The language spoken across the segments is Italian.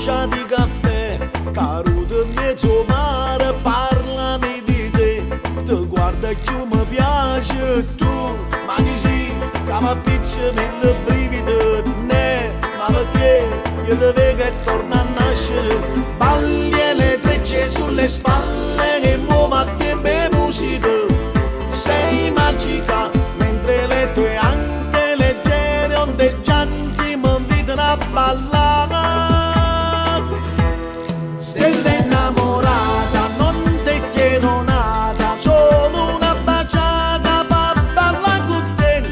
goccia di caffè, caduto in mezzo mare, parlami di te, ti guarda che mi piace tu, ma che sì, che mi piccia nel brivido, ne, ma perché io ti vedo e torno a nascere, balli e le trecce sulle spalle e muovo a tempo musica, sei magica, mentre le tue ante leggere ondeggianti mi invitano a ballare. Stella innamorata, non ti chiedo nada, solo una baciata per ballare con te.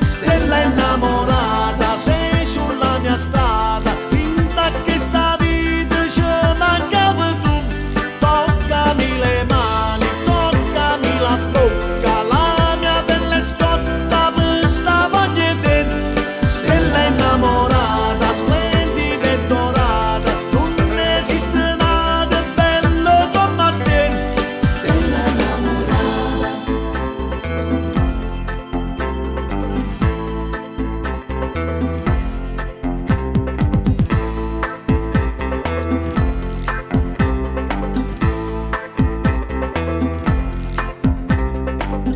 Stella innamorata, sei sulla mia strada, finta che sta vita ci mancava tu. Toccami le mani, toccami la bocca, la mia pelle scotta per sta voglia di te. Stella innamorata, splendida e dorata, non esiste nada bello come te. Stella innamorata.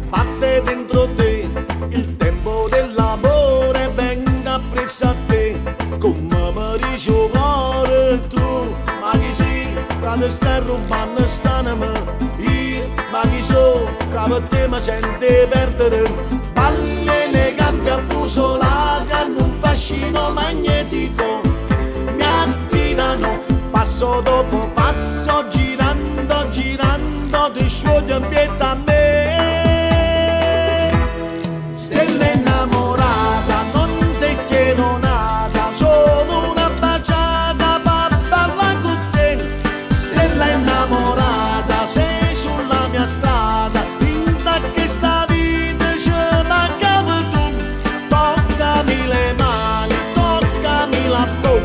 Batte dentro te il tempo dell'amore, venga presso a te come mi dice il cuore tu, ma chi sì che ti stai rubando st'anima, io ma chi so che per te mi sente perdere, balli e le gambe affusolate hanno un fascino magnetico, mi attirano passo dopo passo, girando, girando, ti scioglie in piedi a me. Stella innamorata, non ti chiedo nada, solo una baciata per ballare con te. Stella innamorata, sei sulla mia strada, finta che sta vita ci mancava tu. Toccami le mani, toccami la bocca,